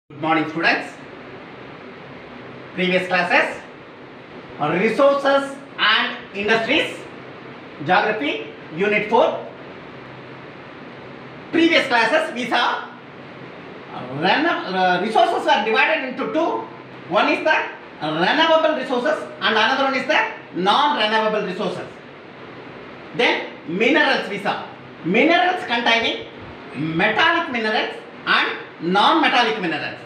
Good morning, students. Previous classes, resources and industries, geography, unit 4. Previous classes we saw resources are divided into two. One is the renewable resources and another one is the non-renewable resources. Then minerals we saw. Minerals containing metallic minerals and non-metallic minerals.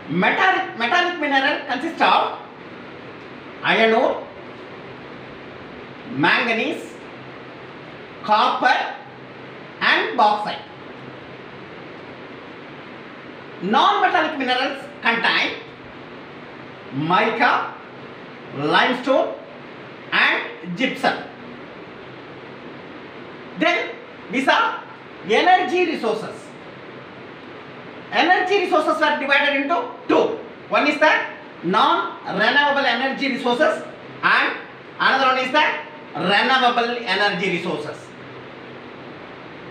Metallic mineral consists of iron ore, manganese, copper and bauxite. Non-metallic minerals contain mica, limestone and gypsum. Then we saw energy resources. Energy resources were divided into two. One is the non-renewable energy resources and another one is the renewable energy resources.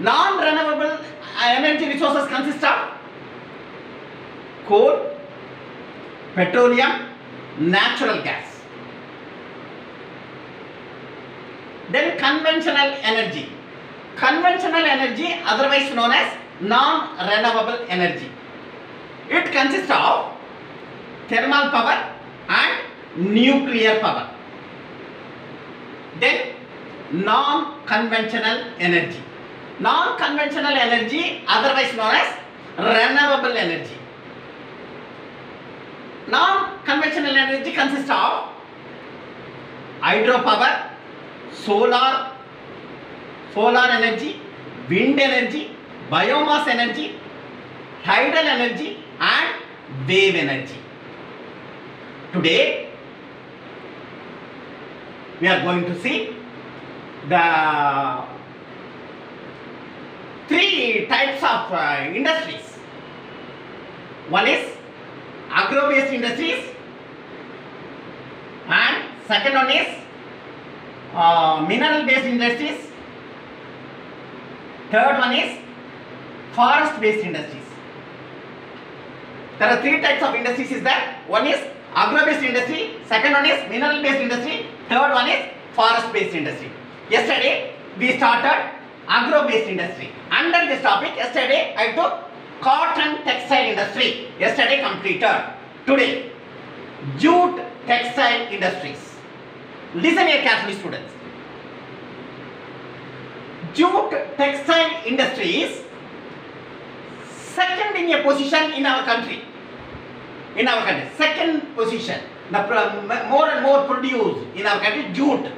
Non-renewable energy resources consist of coal, petroleum, natural gas. Then conventional energy. Conventional energy, otherwise known as non-renewable energy. It consists of thermal power and nuclear power. Then non-conventional energy. Non-conventional energy, otherwise known as renewable energy. Non-conventional energy consists of hydropower, solar energy, wind energy, biomass energy, tidal energy and wave energy. Today we are going to see the three types of industries. One is agro-based industries and second one is mineral-based industries. Third one is forest-based industries. There are three types of industries is there. One is agro-based industry, second one is mineral-based industry, third one is forest-based industry. Yesterday we started agro-based industry. Under this topic, yesterday I took cotton textile industry. Yesterday completed. Today, jute textile industries. Listen here carefully, students. Jute textile industries second in a position in our country. Second position. The more and more produced in our country, jute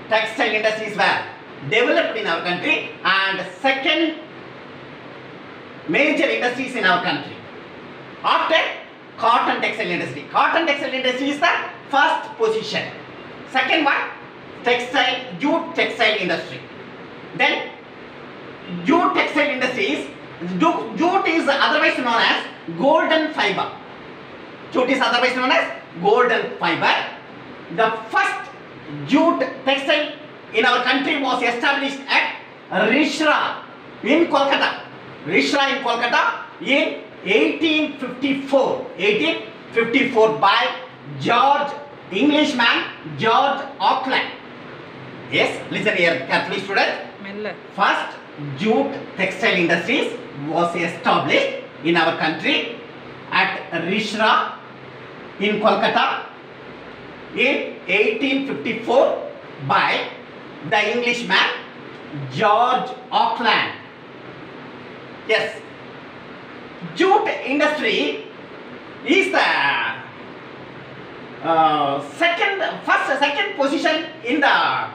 textile industries were developed in our country, and second major industries in our country after cotton textile industry. Cotton textile industry is the first position. Second one, jute textile industry. Then jute textile industries. Jute is otherwise known as golden fiber. Jute is otherwise known as golden fiber. The first jute textile in our country was established at Risra in Kolkata. Risra in Kolkata in 1854 by Englishman George Auckland. Yes, listen here carefully, students. First jute textile industries was established in our country at Risra in Kolkata in 1854 by the Englishman George Auckland. Yes, jute industry is the second position in the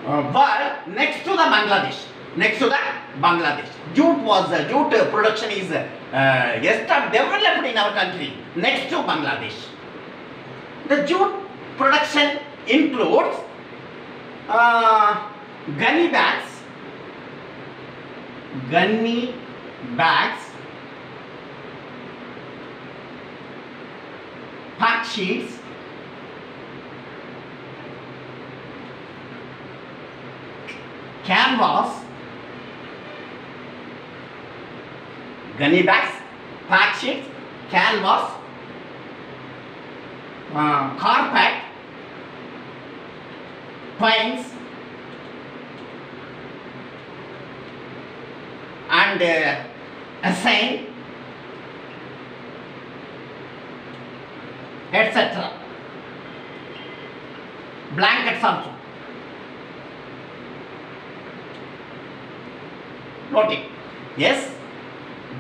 world next to the Bangladesh. Jute production is developed in our country next to Bangladesh. The jute production includes gunny bags, pack sheets, canvas, gunny bags, pack sheets, canvas, carpet, twines, and assign, etc. Blankets also. Note it. Yes,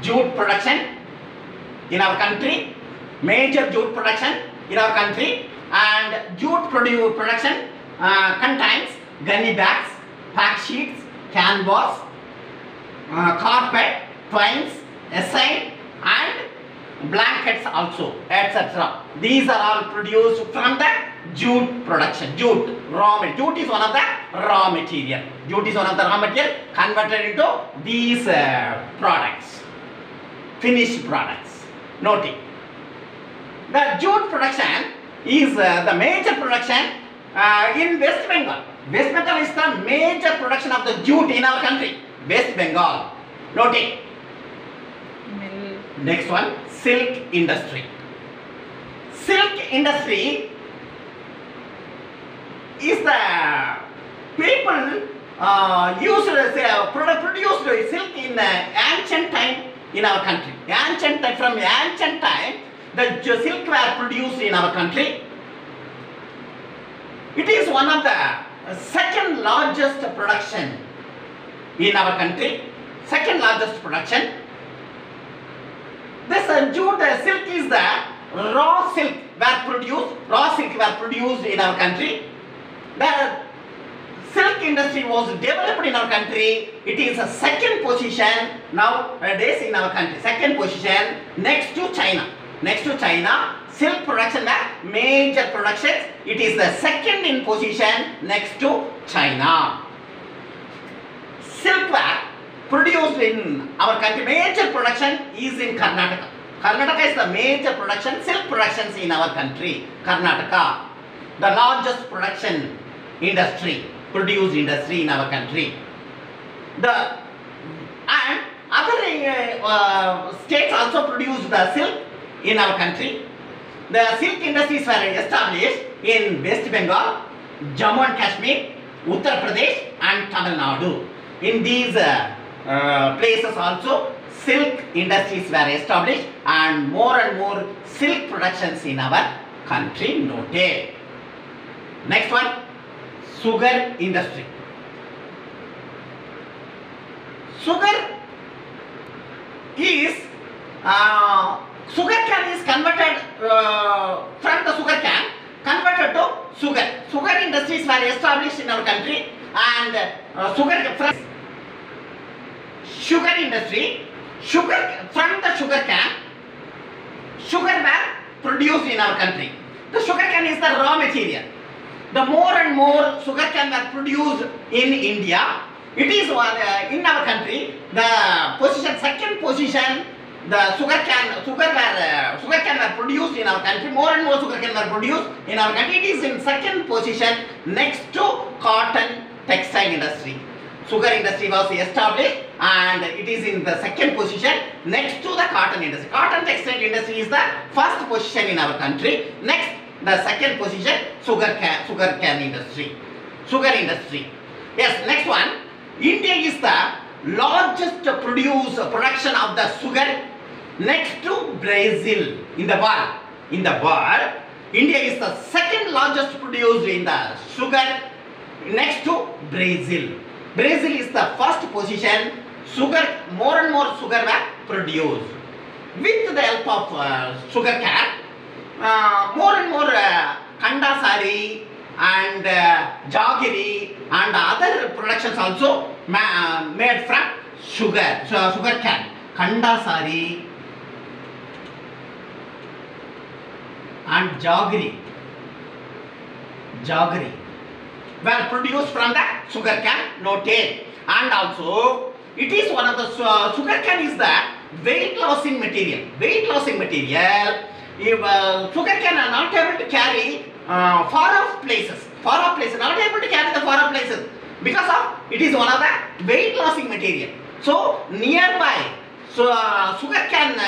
jute production in our country, major jute production in our country, and jute production contains gunny bags, pack sheets, canvas, carpet, twines, assign, and blankets also, etc. These are all produced from the jute production. Jute is one of the raw material. Jute is one of the raw material converted into these products, finished products. Note it. The jute production is the major production in West Bengal. West Bengal is the major production of the jute in our country. West Bengal. Note it. Next one, silk industry. Silk industry is the people produced silk in ancient time in our country. From ancient time, the silk were produced in our country. It is one of the second largest production in our country. Second largest production. This jute silk is the raw silk were produced in our country. The silk industry was developed in our country. It is a second position nowadays in our country. Second position next to China. Next to China, silk production were major productions. It is the second in position next to China. Silk were produced in our country. Major production is in Karnataka. Karnataka is the major production, silk productions in our country. Karnataka, the largest production industry, produced industry in our country. And other states also produce the silk in our country. The silk industries were established in West Bengal, Jammu and Kashmir, Uttar Pradesh, and Tamil Nadu. In these places also silk industries were established, and more silk productions in our country noted. Next one, sugar industry. Sugar cane is converted from the sugar cane converted to sugar. Sugar industries were established in our country, and sugar industry, from the sugar cane, sugar were produced in our country. The sugar cane is the raw material. The more and more sugar cane were produced in India. It is in our country the second position. The sugar cane were produced in our country. More and more sugar cane were produced in our country. It is in second position next to cotton textile industry. Sugar industry was established, and it is in the second position next to the cotton industry. Cotton textile industry is the first position in our country. Next, the second position, sugar cane industry. Sugar industry. Yes, next one. India is the largest production of the sugar next to Brazil in the world. In the world, India is the second largest producer in the sugar next to Brazil. Brazil is the first position. More and more sugar were produced. With the help of sugar cane, more and more Kandasari and Jaggery and other productions also made from sugar. So sugar cane, Kandasari and Jaggery were produced from the sugar cane, noted. And also it is one of the sugar cane is the weight lossing material. If sugar cane are not able to carry far off places, not able to carry the far off places because of it is one of the weight lossing material. So nearby So sugar cane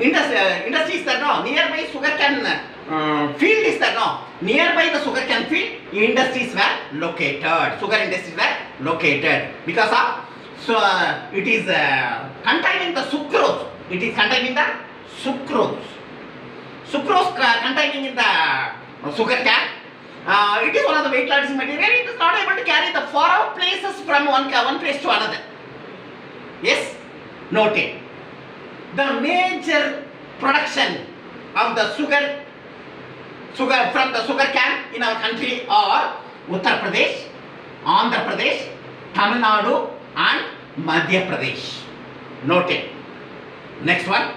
industry is there no? Nearby sugar cane field is there no? Nearby the sugar cane field, industries were located. Sugar industries were located because of it is containing the sucrose. It is containing the sucrose. Sucrose containing in the sugar cane. It is one of the weightless material. It is not able to carry the far places from one place to another. Yes, noted. The major production of the sugar from the sugar cane in our country are Uttar Pradesh, Andhra Pradesh, Tamil Nadu and Madhya Pradesh. Noted. Next one.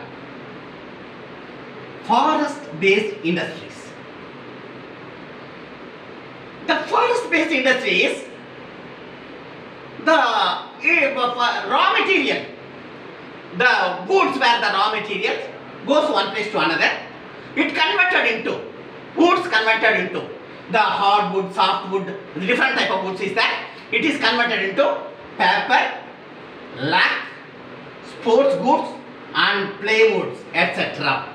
Forest-based industries. The forest-based industries, the raw material, the woods where the raw material goes one place to another, it converted into, woods converted into the hardwood, softwood, different type of woods is that, it is converted into paper, lac, sports goods and plywoods, etc.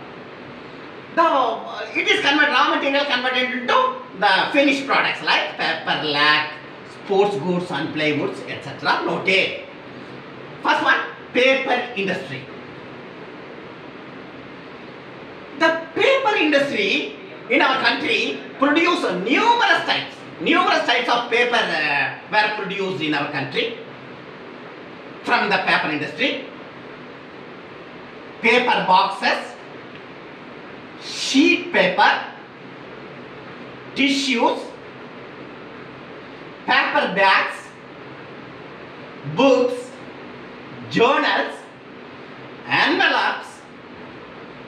It is raw material converted into the finished products like paper, lac, sports goods and plywoods, etc. Noted. First one, paper industry. The paper industry in our country produce numerous types of paper were produced in our country from the paper industry. Paper boxes, sheet paper, tissues, paper bags, books, journals, envelopes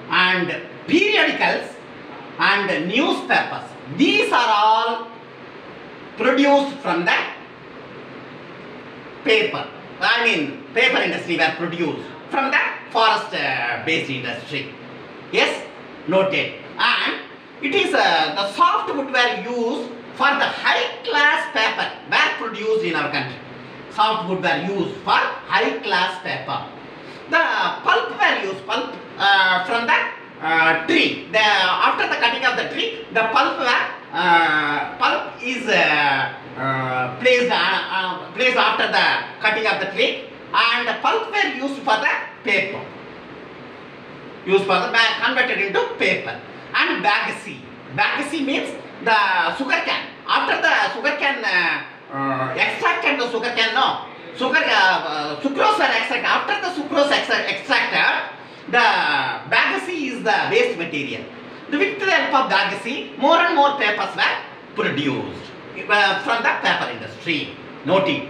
and periodicals and newspapers. These are all produced from the paper. Paper industry were produced from the forest-based industry. Yes, noted. And it is the softwood were used for the high-class paper were produced in our country. Softwood were used for high-class paper. The pulp were used, from the tree. After the cutting of the tree, the pulp is placed after the cutting of the tree, and the pulp were used for the paper. Converted into paper. And bagasse. Bagasse means the sugar cane. After the sugar cane extracted the sugar cane, sucrose were extracted. After the sucrose extracted, the bagasse is the waste material. With the help of bagasse, more and more papers were produced from the paper industry. Noted.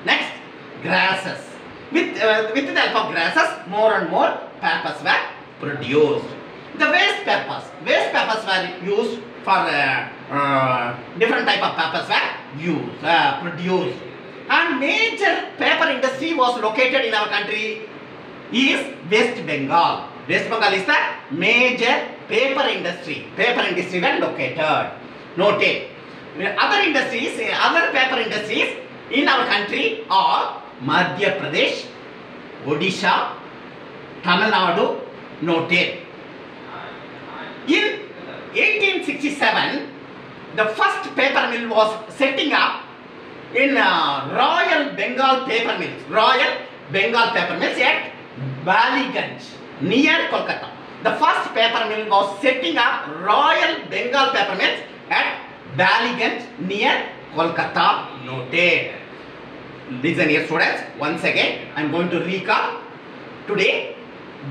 Next, grasses. With the help of grasses, more and more papers were produced. The waste papers were used for different type of papers were produced. And major paper industry was located in our country is West Bengal. West Bengal is the major paper industry. Paper industry were located. Noted. Other paper industries in our country are Madhya Pradesh, Odisha, Tamil Nadu. Noted. In 1867, the first paper mill was setting up in Royal Bengal Paper Mills. Royal Bengal Paper Mills at Ballygunge, near Kolkata. The first paper mill was setting up Royal Bengal Paper Mills at Ballygunge, near Kolkata. Noted. Listen here, students. Once again, I am going to recall. Today,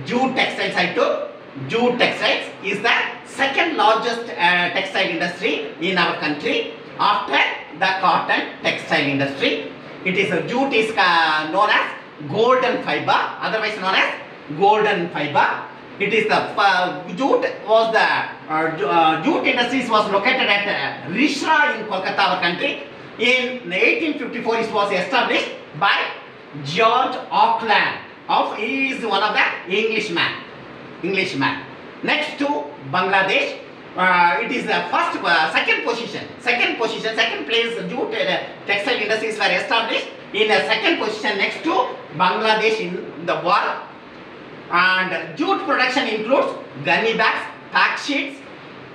jute textiles I took. Jute textiles is the second largest textile industry in our country after the cotton textile industry. Jute is known as golden fiber, otherwise known as golden fiber. It is the jute industries was located at Risra in Kolkata, our country. In 1854, it was established by George Auckland. He is one of the Englishman. Next to Bangladesh, it is the second place jute textile industries were established in a second position next to Bangladesh in the world. And jute production includes gunny bags, pack sheets,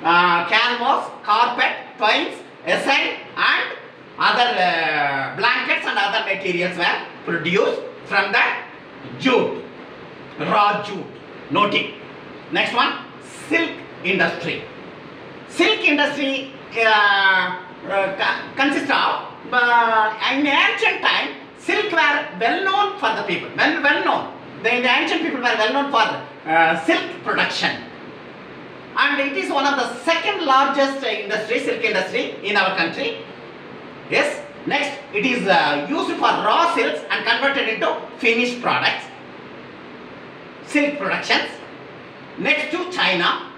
canvas, carpet, twines, essay, and other blankets and other materials were produced from the jute, raw jute. Note it. Next one, silk industry. Silk industry consists of, in ancient time, silk were well known for the people, well known. The ancient people were well known for silk production. And it is one of the second largest industry, silk industry in our country. Yes. Next, it is used for raw silks and converted into finished products. Silk productions. Next to China,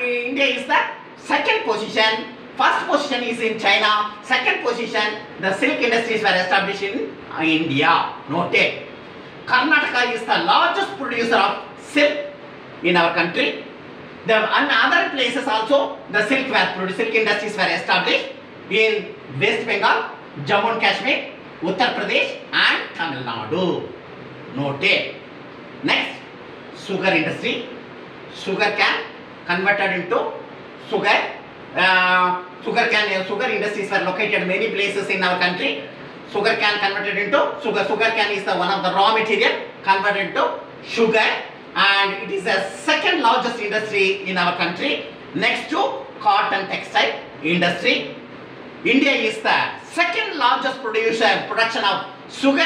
India is the second position. First position is in China. Second position, the silk industries were established in India. Noted. Karnataka is the largest producer of silk in our country. The other places also the silk industries were established in West Bengal, Jammu and Kashmir, Uttar Pradesh, and Tamil Nadu. Noted. Next, sugar industry. Sugar cane converted into sugar. Sugar industries were located many places in our country. Sugar cane converted into sugar. Sugar cane is one of the raw material converted into sugar, and it is the second largest industry in our country. Next to cotton textile industry. India is the second largest production of sugar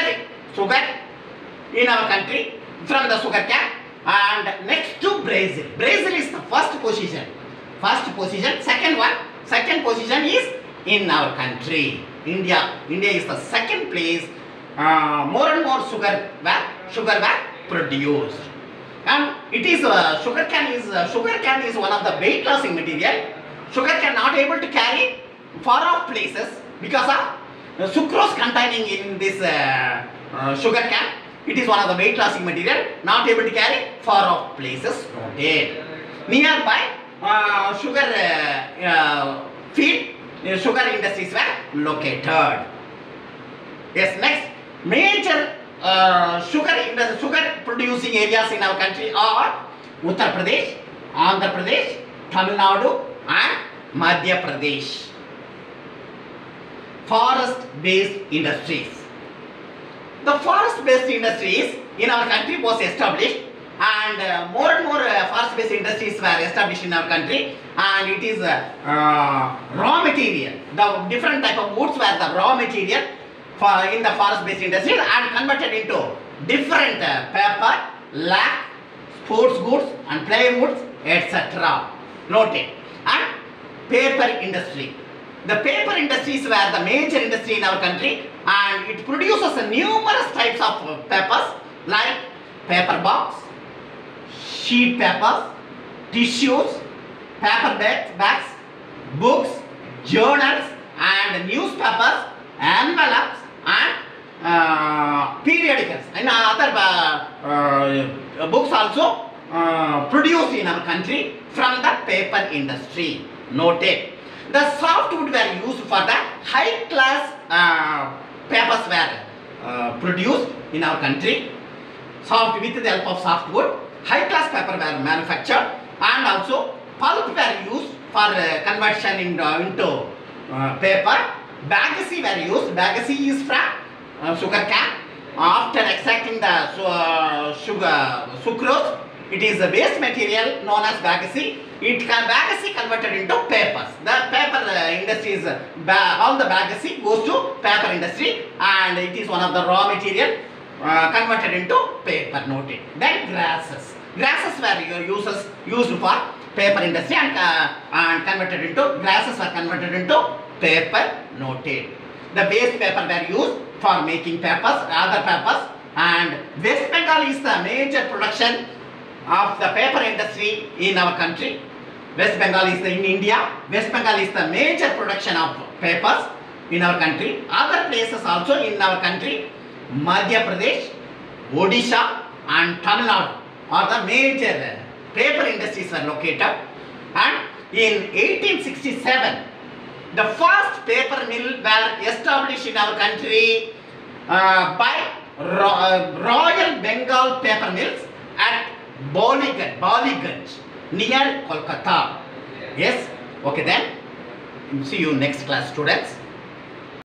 in our country from the sugar cane. And next to Brazil. Brazil is the first position. Second position is in our country. India is the second place. More and more sugar were produced. And it is sugar cane is one of the weight lossing material. Sugar cane not able to carry far off places because of sucrose containing in this sugar cane. It is one of the weight lossing material, not able to carry far off places. Noted. Nearby sugar field, sugar industries were located. Yes, next, major sugar producing areas in our country are Uttar Pradesh, Andhra Pradesh, Tamil Nadu, and Madhya Pradesh. Forest-based industries. The forest-based industries in our country was established, and more and more forest-based industries were established in our country, and it is raw material. The different type of woods were the raw material in the forest-based industries and converted into different paper, lac, sports goods and plywoods, etc. Noted. And paper industry. The paper industries were the major industry in our country, and it produces numerous types of papers like paper box, sheet papers, tissues, paper bags, books, journals, and newspapers, envelopes, and periodicals. And other books also produced in our country from the paper industry. Noted. The softwood were used for the high class papers were produced in our country. With the help of softwood, high class paper were manufactured, and also pulp were used for conversion into paper. Bagasse were used. Bagasse is from sugar cane. After extracting the sucrose, it is a waste material known as bagasse. Bagasse converted into papers. The paper industry is all the bagasse goes to paper industry, and it is one of the raw material converted into paper. Noted. Then grasses. Grasses were used for paper industry, and converted into grasses were converted into paper. Noted. The waste paper were used for making papers, other papers, and West Bengal is the major production of the paper industry in our country. West Bengal is in India. West Bengal is the major production of papers in our country. Other places also in our country, Madhya Pradesh, Odisha, and Tamil Nadu are the major paper industries were located. And in 1867, the first paper mill were established in our country by paper mills at Ballygunge near Kolkata. Yes, okay then. See you next class, students.